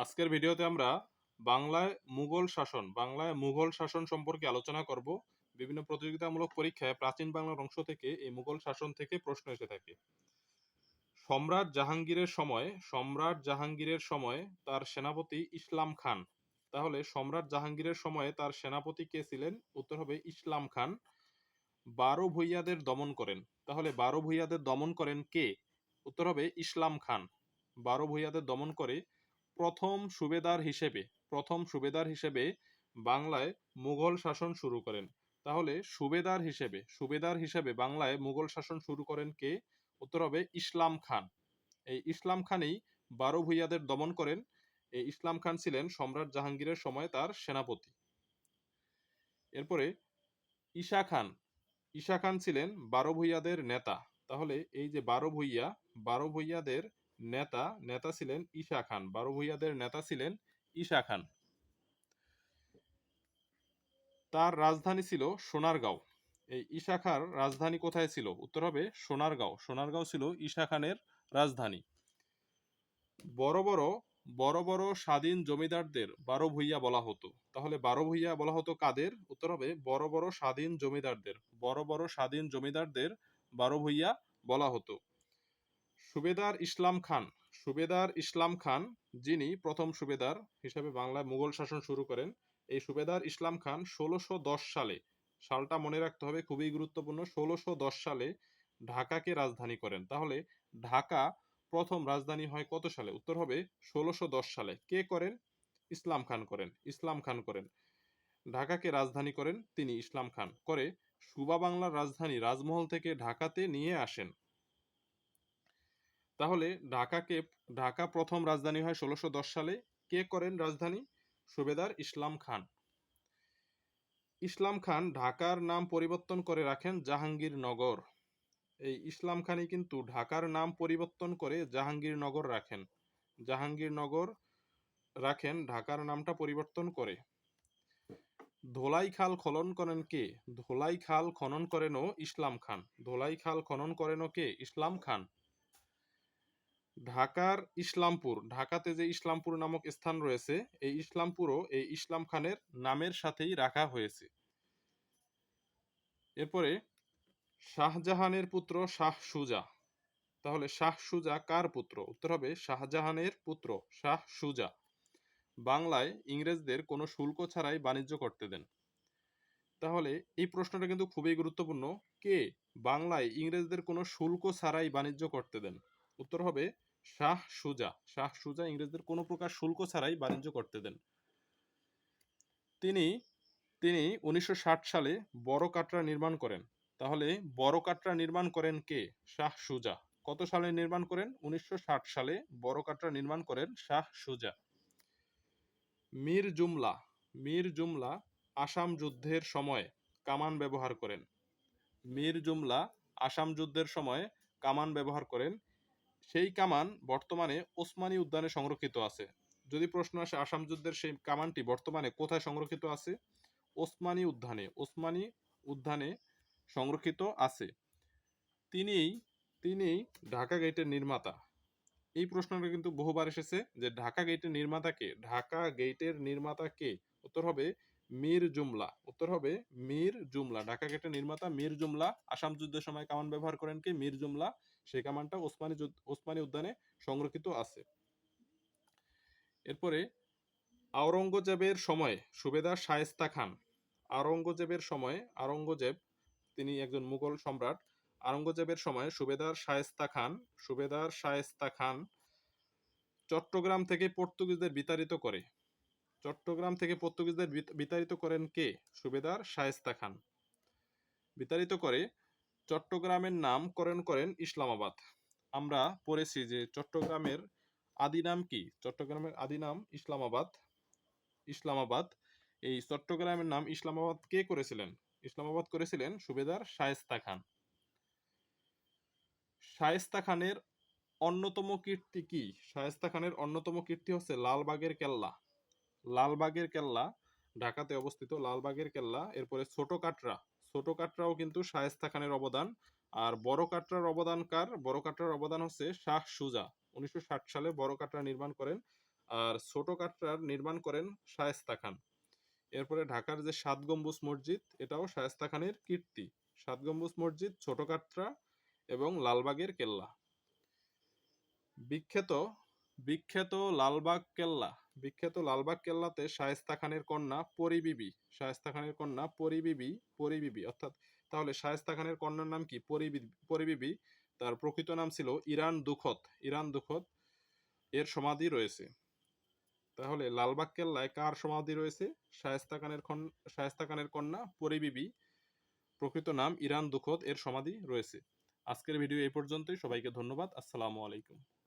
আজকের ভিডিওতে আমরা বাংলায় মুঘল শাসন সম্পর্কে আলোচনা করব। বিভিন্ন প্রতিযোগিতামূলক পরীক্ষায় প্রাচীন বাংলার অংশ থেকে এই মুঘল শাসন থেকে প্রশ্ন এসে থাকে। সম্রাট জাহাঙ্গীরের সময় তার সেনাপতি ইসলাম খান। তাহলে সম্রাট জাহাঙ্গীরের সময়ে তার সেনাপতি কে ছিলেন? উত্তর হবে ইসলাম খান। 12 ভূঁইয়াদের দমন করেন। তাহলে 12 ভূঁইয়াদের দমন করেন কে? উত্তর হবে ইসলাম খান। 12 ভূঁইয়াদের দমন করে প্রথম সুবেদার হিসেবে বাংলায় মুঘল শাসন শুরু করেন। তাহলে সুবেদার হিসেবে বাংলায় মুঘল শাসন শুরু করেন কে? উত্তর হবে ইসলাম খান। এই ইসলাম খানই 12 ভূঁইয়াদের দমন করেন। এই ইসলাম খান ছিলেন সম্রাট জাহাঙ্গীরের সময় তার সেনাপতি। এরপরে ঈশা খান ছিলেন 12 ভূঁইয়াদের নেতা। তাহলে এই যে 12 ভূঁইয়াদের নেতা ছিলেন ঈশা খান। 12 ভূঁইয়াদের নেতা ছিলেন ঈশা খান। তার রাজধানী ছিল সোনারগাঁও। এই ঈশা খাঁর রাজধানী কোথায় ছিল? উত্তর হবে সোনারগাঁও। সোনারগাঁও ছিল ঈশা খানের রাজধানী। বড় বড় স্বাধীন জমিদারদের 12 ভূঁইয়া বলা হতো। তাহলে 12 ভূঁইয়া বলা হতো কাদের? উত্তর হবে বড় বড় স্বাধীন জমিদারদের। বড় বড় স্বাধীন জমিদারদের 12 ভূঁইয়া বলা হতো। সুবেদার ইসলাম খান যিনি প্রথম সুবেদার হিসেবে বাংলায় মুঘল শাসন শুরু করেন। এই সুবেদার ইসলাম খান 1610 সালে, সালটা মনে রাখতে হবে, খুবই গুরুত্বপূর্ণ, 1610 সালে ঢাকাকে রাজধানী করেন। তাহলে ঢাকা প্রথম রাজধানী হয় কত সালে? উত্তর হবে 1610 সালে। কে করেন? ইসলাম খান করেন। ঢাকাকে রাজধানী করেন তিনি, ইসলাম খান করে সুবা বাংলার রাজধানী রাজমহল থেকে ঢাকাতে নিয়ে আসেন। তাহলে ঢাকা প্রথম রাজধানী হয় 1610 সালে। কে করেন রাজধানী? সুবেদার ইসলাম খান। ইসলাম খান ঢাকার নাম পরিবর্তন করে রাখেন জাহাঙ্গীরনগর। এই ইসলাম খানই কিন্তু ঢাকার নাম পরিবর্তন করে জাহাঙ্গীরনগর রাখেন ঢাকার নামটা পরিবর্তন করে। ধোলাই খাল খনন করেন কে? ধোলাই খাল খনন করেনও ইসলাম খান। ধোলাই খাল খনন করেনও কে? ইসলাম খান। ঢাকাতে যে ইসলামপুর নামক স্থান রয়েছে, এই ইসলামপুরও এই ইসলাম খানের নামের সাথেই রাখা হয়েছে। এরপরে শাহজাহানের পুত্র শাহ সুজা। তাহলে শাহ সুজা কার পুত্র? উত্তর হবে শাহজাহানের পুত্র শাহ সুজা। বাংলায় ইংরেজদের কোনো শুল্ক ছাড়াই বাণিজ্য করতে দেন। তাহলে এই প্রশ্নটা কিন্তু খুবই গুরুত্বপূর্ণ। কে বাংলায় ইংরেজদের কোনো শুল্ক ছাড়াই বাণিজ্য করতে দেন? উত্তর হবে শাহ সুজা। শাহ সুজা ইংরেজদের কোনো প্রকার শুল্ক ছাড়াই বাণিজ্য করতে দেন। তিনি 1960 সালে বড় কাটরা নির্মাণ করেন। তাহলে বড় কাটরা নির্মাণ করেন কে? শাহ সুজা। কত সালে নির্মাণ করেন? 1960 সালে বড় কাটরা নির্মাণ করেন শাহ সুজা। মীর জুমলা আসাম যুদ্ধের সময় কামান ব্যবহার করেন। মীর জুমলা আসাম যুদ্ধের সময় কামান ব্যবহার করেন। সেই কামান বর্তমানে ওসমানী উদ্যানে সংরক্ষিত আছে। যদি প্রশ্ন আসে আসাম যুদ্ধের সেই কামানটি বর্তমানে কোথায় সংরক্ষিত আছে? ওসমানী উদ্যানে সংরক্ষিত আছে। তিনি ঢাকা গেটের নির্মাতা। এই প্রশ্নটা কিন্তু বহুবার এসেছে যে ঢাকা গেটের নির্মাতা কে? উত্তর হবে মীর জুমলা। ঢাকা গেটের নির্মাতা মীর জুমলা। আসাম যুদ্ধের সময় কামান ব্যবহার করেন কে? মীর জুমলা। সেই কামানটা ওসমানী উদ্যানে সংরক্ষিত আছে। এরপরে আওরঙ্গজেবের সময় সুবেদার শায়েস্তা খান। তিনি একজন মুঘল সম্রাট। আওরঙ্গজেবের সময় সুবেদার শায়েস্তা খান চট্টগ্রাম থেকে পর্তুগিজদের বিতাড়িত করেন কে? সুবেদার শায়েস্তা খান। বিতাড়িত করে চট্টগ্রামের নামকরণ করেন ইসলামাবাদ। আমরা পড়েছি যে চট্টগ্রামের আদি নাম কি? চট্টগ্রামের আদি নাম ইসলামাবাদ। এই চট্টগ্রামের নাম ইসলামাবাদ কে করেছিলেন? ইসলামাবাদ করেছিলেন সুবেদার শায়েস্তা খান। শায়েস্তা খানের অন্যতম কীর্তি কি? শায়েস্তা খানের অন্যতম কীর্তি হচ্ছে লালবাগের কেল্লা, ঢাকাতে অবস্থিত লালবাগের কেল্লা। এরপরে ছোট কাটরাও কিন্তু শায়েস্তা খানের অবদান। আর বড় কাটরার অবদান কার? বড় কাটরার অবদান হচ্ছে শাহ সুজা। 1960 সালে বড় কাটরা নির্মাণ করেন। আর ছোট কাটরার নির্মাণ করেন শায়েস্তা খান। এরপরে ঢাকার যে ৭ গম্বুজ মসজিদ, এটাও শায়েস্তা খানের কীর্তি। ৭ গম্বুজ মসজিদ, ছোট কাটরা এবং লালবাগের কেল্লা। বিখ্যাত বিখ্যাত লালবাগ কেল্লা। বিখ্যাত লালবাগ কেল্লাতে শায়েস্তা খানের কন্যা পরী বিবি, শায়েস্তা খানের কন্যা পরী বিবি অর্থাৎ, তাহলে শায়েস্তা খানের কন্যার নাম কি? পরী বিবি। তার প্রকৃত নাম ছিল ইরান দুখত এর সমাধি রয়েছে। তাহলে লালবাগ কেল্লায় কার সমাধি রয়েছে? শায়েস্তা খানের কন্যা পরী বিবি, প্রকৃত নাম ইরান দুখত এর সমাধি রয়েছে। আজকের ভিডিও এই পর্যন্তই। সবাইকে ধন্যবাদ। আসসালামু আলাইকুম।